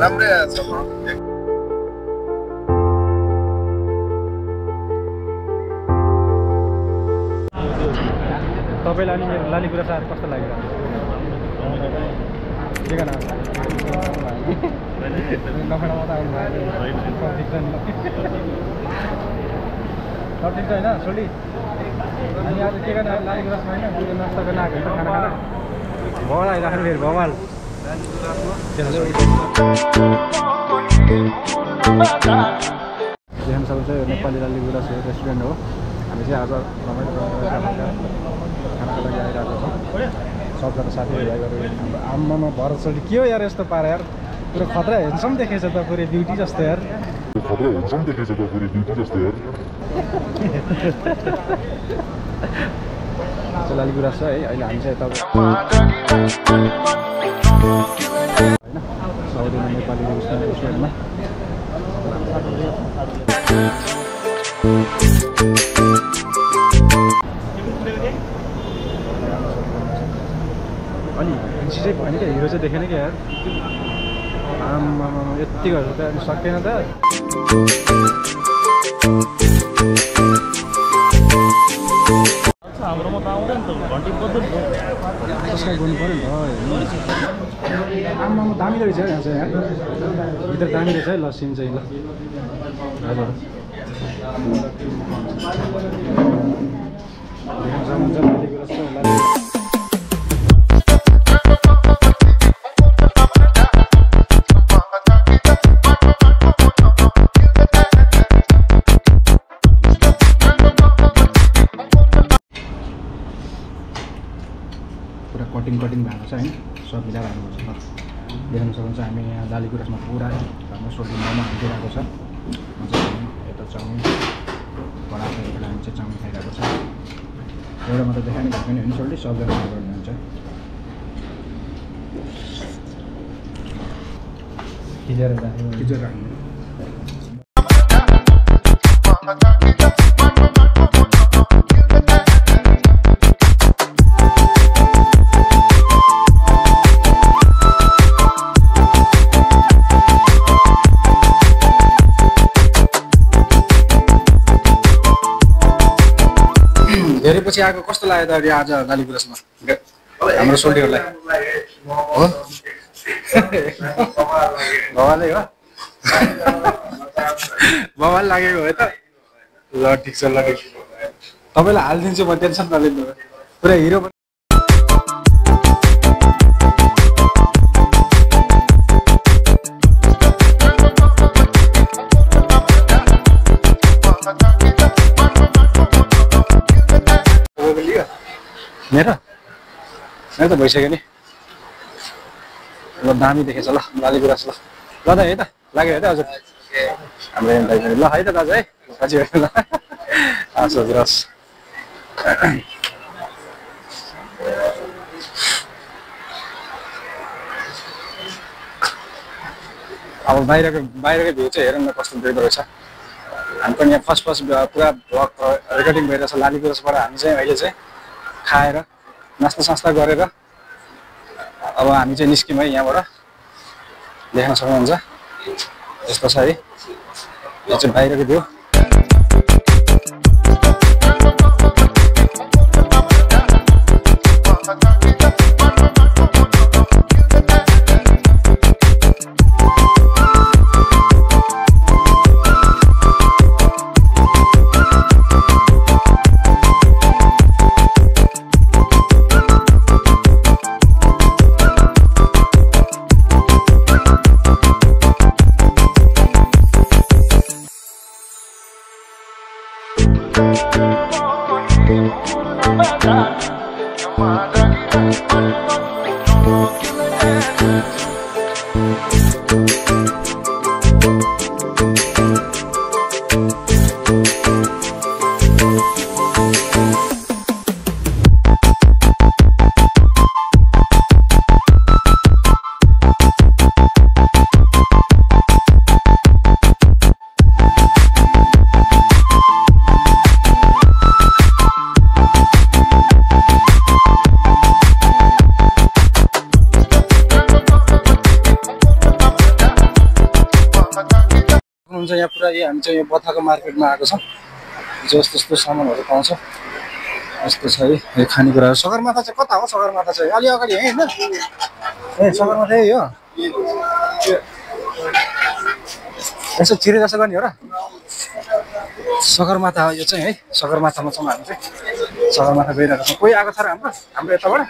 राम्रै आछ तपाईलाई अनि मेरो लाली गुराँस आएर कस्तो लाग्यो के गर्न नफाडामा त आउनु सब ठिक छ होइन सोली अनि आज के गर्न लाली गुराँसमा होइन नास्ता गर्न आएको होइन खाना खाना भवाल आइराख्नु फेरि भवाल देख्न सक्नुहुन्छ यो नेपाली लाली गुराँस रेस्टुरेन्ट हो हामी चाहिँ आज खानाको लागि आइरहेको छौँ सबजना साथीहरू गरेर आम्मामा भरत सोली के हो यार यस्तो पारा यार पुरो खतरा हेन्सम देखेछ त पुरै ब्युटी जस्तो यार खतरा हेन्सम देखेछ त पुरै ब्युटी जस्तो यार लाली गुराँस छ है अहिले हामी चाहिँ यता होइन साउदीमा नेपाली रेस्टुरेन्टमा अनि हिन्सी चाहिँ भने क्या हिरो चाहिँ देखेन क्या यार आम्मा यति गरेर त अनि सक्दैन त हाम्रोमा त आउँदैन त घन्टी बद्दल सब्सक्राइब गर्नु पऱ्यो नि त आम्मा दामी रहेछ यहाँ चाहिँ यहाँ भित्र दामी रहेछ है ल सिन चाहिँ ल हजुर पुरा कटिङ भएको छ हैन सब मिलाएर हाल्नुपर्छ ल देख्न सक्नुहुन्छ हामी यहाँ लाली गुराँसमा पुरा हाम्रो सोल्टी मोमो हालिदिरहेको छ यता चाउमिन बनाएको एउटा हामी चाहिँ चाउमिन खाइरहेको छ एउटा मात्रै देखाउने भएको नि होइन सोल्टी सबजना गर्नुहुन्छ खिचेर राख्नु धेरै पछि आएको कस्तो लाग्यो त आज लाली गुराँसमा हाम्रो सोल्टीहरूलाई हो भवालै हो भवाल लागेको हो त ल ठिक छ ल ठिक तपाईँलाई हालिदिन्छु म टेन्सन नलिनु पुरा हिरो मेरो त भइसक्यो नि ल दामी देखेछ ल लाली गुराँस ल ल त है त लाग्यो है त हजुर हाम्रो ल है त दाजु है साँच्ची ल हस् हजुर हस् अब बाहिरको भ्यू चाहिँ हेरौँ न कस्तो देख्दो रहेछ हामी पनि यहाँ फर्स्ट पुरा भ्लग रेकर्डिङ भइरहेछ लाली गुराँसबाट हामी चाहिँ अहिले चाहिँ खाएर नास्ता गरेर अब हामी चाहिँ निस्क्यौँ है यहाँबाट देख्न सक्नुहुन्छ यस्तो छ है यो चाहिँ बाहिरको भ्यू सक्नुहुन्छ यहाँ पुरा हामी चाहिँ यो बथाको मार्केटमा आएको छौँ जस्तो यस्तो सामानहरू पाउँछ यस्तो छ है यो खानेकुराहरू सगरमाथा चाहिँ कता हो सगरमाथा चाहिँ अलि अगाडि है होइन ए सगरमाथा यही हो यसो छिरे जसो गर्ने हो र सगरमाथा हो यो चाहिँ है सगरमाथामा छौँ हामी चाहिँ सगरमाथा गइरहेको छौँ कोही आएको छ र हाम्रो यताबाट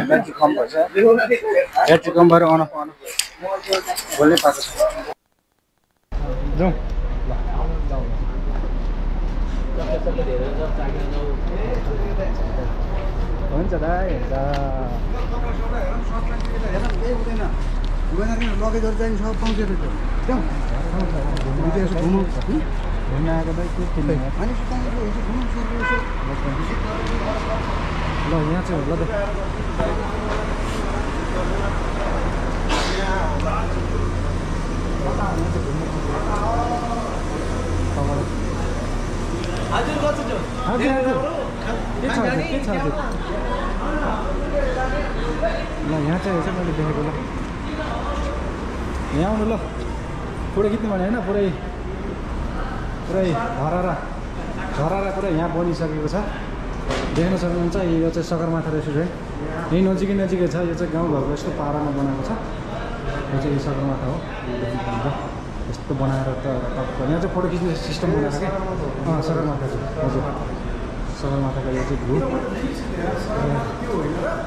ब्याट्री कम भएछ ब्याट्री कम भएर अन बोल्नै पाएको छ जाउँ हुन्छ दाइ लगेजहरू चाहिन्छ सब पाउँछ घुम्न आएको दाइ के किन्ने ल यहाँ चाहिँ ल यहाँ चाहिँ यसो मैले देखेको ल यहाँ आउनु ल पुरै खिच्नु भने होइन पुरै झरारा पुरै यहाँ बनिसकेको छ देख्न सक्नुहुन्छ यो चाहिँ सगरमाथा रेस्टुरेन्ट यही नजिकै छ यो चाहिँ गाउँघरको यस्तो पारामा बनाएको छ यो चाहिँ सगरमाथा हो यस्तो बनाएर त यहाँ चाहिँ फोटो खिच्ने सिस्टम बनाएको क्या सगरमाथा चाहिँ हजुर सगरमाथाको यो चाहिँ भ्यू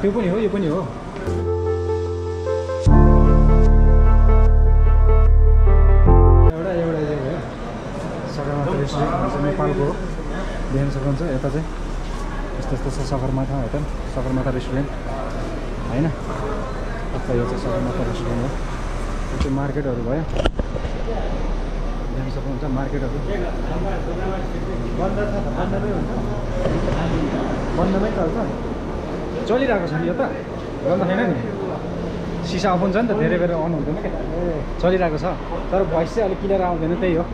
त्यो पनि हो यो पनि हो सगरमाथा रेस्टुरेन्ट नेपालको हो देख्न सक्नुहुन्छ यता चाहिँ यस्तो छ सगरमाथा होटल सगरमाथा रेस्टुरेन्ट होइन यता यो चाहिँ सगरमाथा रेस्टुरेन्ट हो यो चाहिँ मार्केटहरू भयो देख्न सक्नुहुन्छ मार्केटहरू बन्दमै चल्छ चलिरहेको छ नि यो त बन्द छैन नि सिसा ओपन छ नि त धेरै बेर अन हुँदैन क्या चलिरहेको छ तर भोइस चाहिँ अलिक क्लियर आउँदैन त्यही हो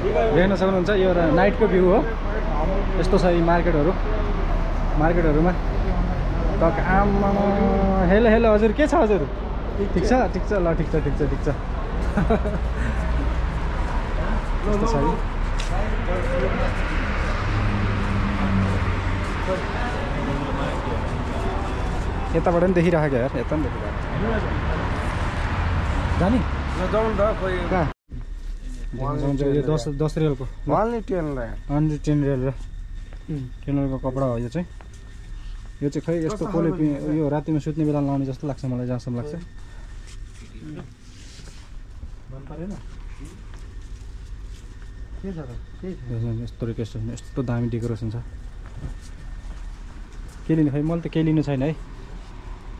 देख्न सक्नुहुन्छ यो नाइटको भ्यू हो यस्तो छ यी मार्केटहरूमा त आमा हेलो हजुर के छ हजुर ठिक छ ल ठिक छ यस्तो छ यताबाट पनि देखिरहेको यार यता पनि देखिरहेको जाने कहाँ यो 10 रियलको 110 रियल र टेनरको कपडा हो यो चाहिँ खै यस्तो कसले यो रातिमा सुत्ने बेला लाउने जस्तो लाग्छ मलाई जहाँसम्म लाग्छ यस्तो रिक्वेस्ट यस्तो दामी डेकोरेसन छ के लिने खै मैले त केही लिनु छैन है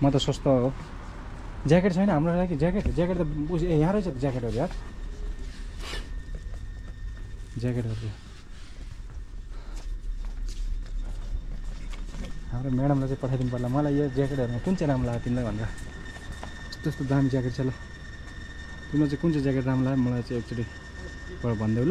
म त सस्तो हो ज्याकेट छैन हाम्रो लागि ज्याकेट त यहाँ रहेछ ज्याकेटहरू यार ज्याकेटहरू हाम्रो म्याडमलाई चाहिँ पठाइदिनु पर्ला मलाई यो ज्याकेटहरूमा कुन चाहिँ राम्रो लाग्यो तिमीलाई भनेर यस्तो दामी ज्याकेट छ ल तिमीलाई चाहिँ कुन चाहिँ ज्याकेट राम्रो लाग्यो मलाई चाहिँ एकचोटि भनिदेऊ ल